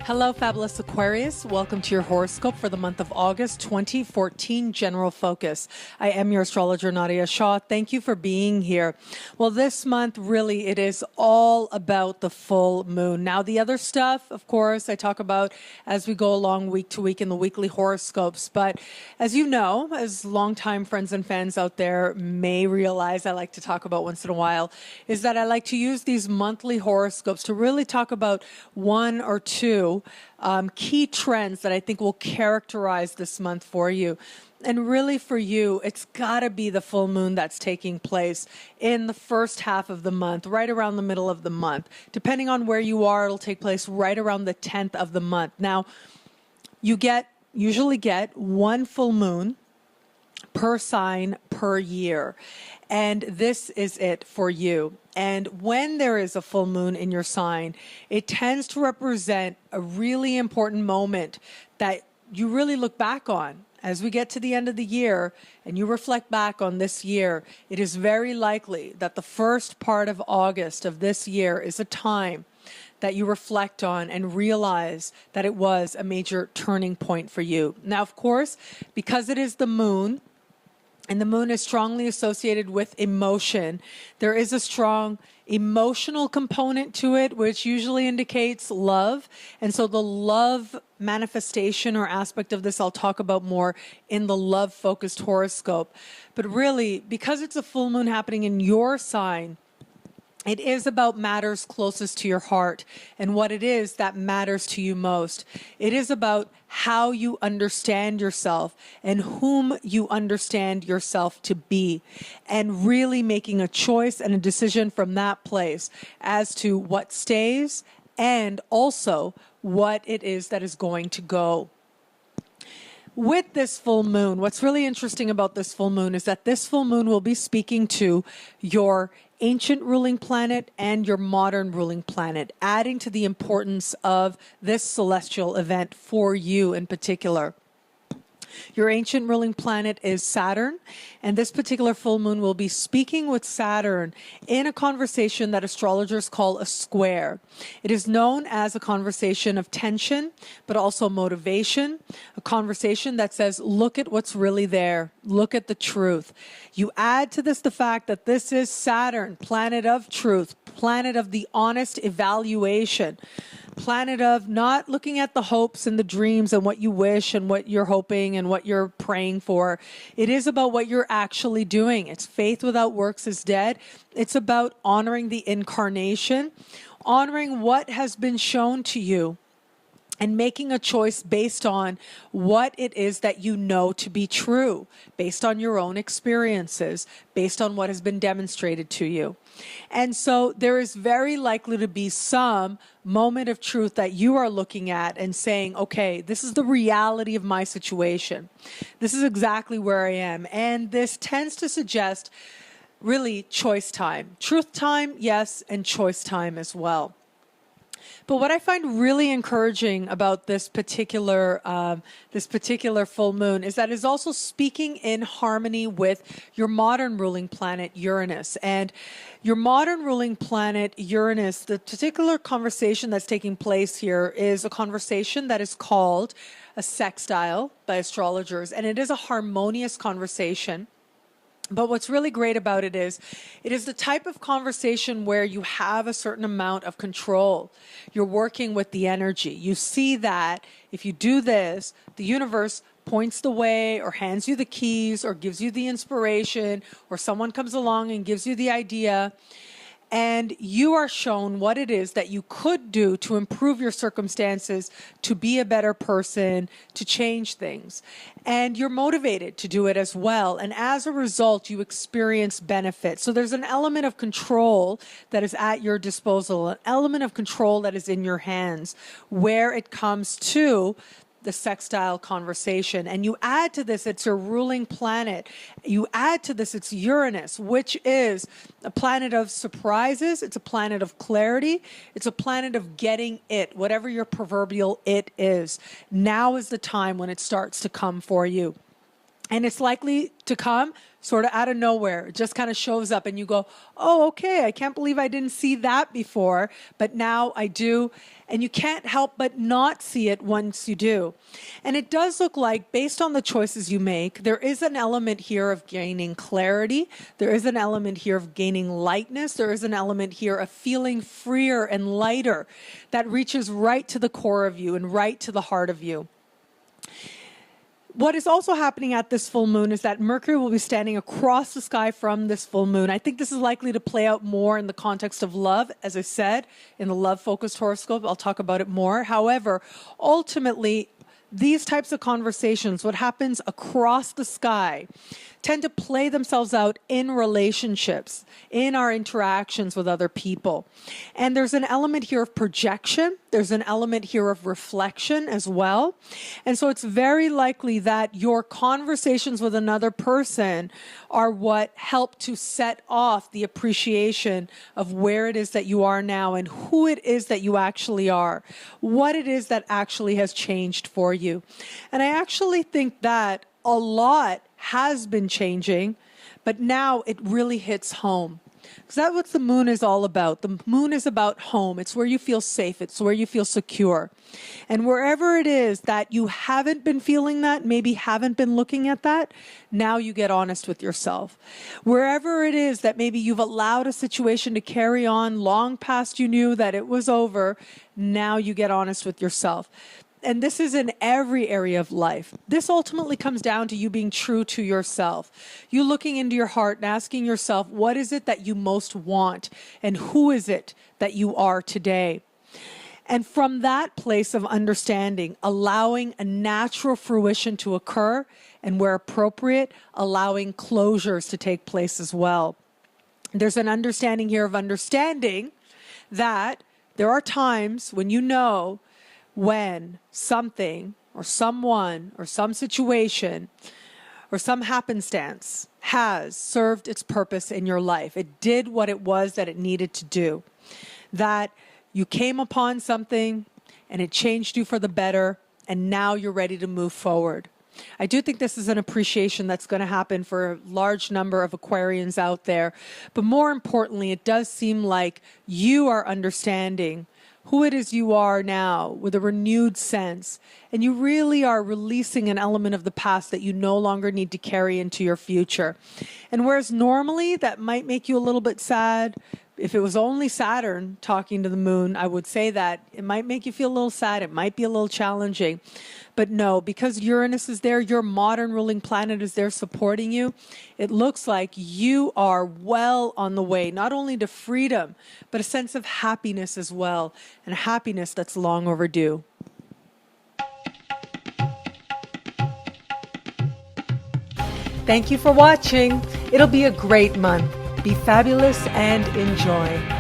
Hello, fabulous Aquarius. Welcome to your horoscope for the month of August 2014, General Focus. I am your astrologer, Nadiya Shah. Thank you for being here. Well, this month, really, it is all about the full moon. Now, the other stuff, of course, I talk about as we go along week to week in the weekly horoscopes. But as you know, as longtime friends and fans out there may realize I like to talk about once in a while, is that I like to use these monthly horoscopes to really talk about one or two key trends that I think will characterize this month for you. And really for you, it's got to be the full moon that's taking place in the first half of the month, right around the middle of the month. Depending on where you are, it'll take place right around the 10th of the month. Now, you usually get one full moon per sign per year. And this is it for you. And when there is a full moon in your sign, it tends to represent a really important moment that you really look back on. As we get to the end of the year and you reflect back on this year, it is very likely that the first part of August of this year is a time that you reflect on and realize that it was a major turning point for you. Now, of course, because it is the moon, and the moon is strongly associated with emotion, there is a strong emotional component to it, which usually indicates love. And so the love manifestation or aspect of this, I'll talk about more in the love-focused horoscope. But really, because it's a full moon happening in your sign, it is about matters closest to your heart and what it is that matters to you most. It is about how you understand yourself and whom you understand yourself to be, and really making a choice and a decision from that place as to what stays and also what it is that is going to go. With this full moon, what's really interesting about this full moon is that this full moon will be speaking to your ancient ruling planet and your modern ruling planet, adding to the importance of this celestial event for you in particular. Your ancient ruling planet is Saturn, and this particular full moon will be speaking with Saturn in a conversation that astrologers call a square. It is known as a conversation of tension, but also motivation, a conversation that says, look at what's really there, look at the truth. You add to this the fact that this is Saturn, planet of truth, planet of the honest evaluation, planet of not looking at the hopes and the dreams and what you wish and what you're hoping and what you're praying for. It is about what you're actually doing. It's faith without works is dead. It's about honoring the incarnation, honoring what has been shown to you, and making a choice based on what it is that you know to be true, based on your own experiences, based on what has been demonstrated to you. And so there is very likely to be some moment of truth that you are looking at and saying, okay, this is the reality of my situation. This is exactly where I am. And this tends to suggest really choice time. Truth time, yes, and choice time as well. But what I find really encouraging about this particular full moon is that it's also speaking in harmony with your modern ruling planet, Uranus. And your modern ruling planet, Uranus, the particular conversation that's taking place here is a conversation that is called a sextile by astrologers. And it is a harmonious conversation. But what's really great about it is the type of conversation where you have a certain amount of control. You're working with the energy. You see that if you do this, the universe points the way or hands you the keys or gives you the inspiration, or someone comes along and gives you the idea. And you are shown what it is that you could do to improve your circumstances, to be a better person, to change things. And you're motivated to do it as well. And as a result, you experience benefit. So there's an element of control that is at your disposal, an element of control that is in your hands where it comes to the sextile conversation. And you add to this, it's your ruling planet. You add to this, it's Uranus, which is a planet of surprises. It's a planet of clarity. It's a planet of getting it, whatever your proverbial it is. Now is the time when it starts to come for you. And it's likely to come sort of out of nowhere. It just kind of shows up and you go, oh, okay, I can't believe I didn't see that before, but now I do. And you can't help but not see it once you do. And it does look like, based on the choices you make, there is an element here of gaining clarity. There is an element here of gaining lightness. There is an element here of feeling freer and lighter that reaches right to the core of you and right to the heart of you. What is also happening at this full moon is that Mercury will be standing across the sky from this full moon. I think this is likely to play out more in the context of love. As I said, in the love-focused horoscope, I'll talk about it more. However, ultimately, these types of conversations, what happens across the sky, tend to play themselves out in relationships, in our interactions with other people. And there's an element here of projection. There's an element here of reflection as well. And so it's very likely that your conversations with another person are what help to set off the appreciation of where it is that you are now and who it is that you actually are, what it is that actually has changed for you. And I actually think that a lot has been changing, but now it really hits home. Because that's what the moon is all about. The moon is about home. It's where you feel safe. It's where you feel secure. And wherever it is that you haven't been feeling that, maybe haven't been looking at that, now you get honest with yourself. Wherever it is that maybe you've allowed a situation to carry on long past you knew that it was over, now you get honest with yourself. And this is in every area of life. This ultimately comes down to you being true to yourself. You looking into your heart and asking yourself, what is it that you most want? And who is it that you are today? And from that place of understanding, allowing a natural fruition to occur, and where appropriate, allowing closures to take place as well. There's an understanding here of understanding that there are times when you know when something or someone or some situation or some happenstance has served its purpose in your life. It did what it was that it needed to do. That you came upon something and it changed you for the better, and now you're ready to move forward. I do think this is an appreciation that's going to happen for a large number of Aquarians out there. But more importantly, it does seem like you are understanding who it is you are now with a renewed sense. And you really are releasing an element of the past that you no longer need to carry into your future. And whereas normally that might make you a little bit sad, if it was only Saturn talking to the moon, I would say that it might make you feel a little sad. It might be a little challenging. But no, because Uranus is there, your modern ruling planet is there supporting you, it looks like you are well on the way, not only to freedom, but a sense of happiness as well, and a happiness that's long overdue. Thank you for watching. It'll be a great month. Be fabulous and enjoy.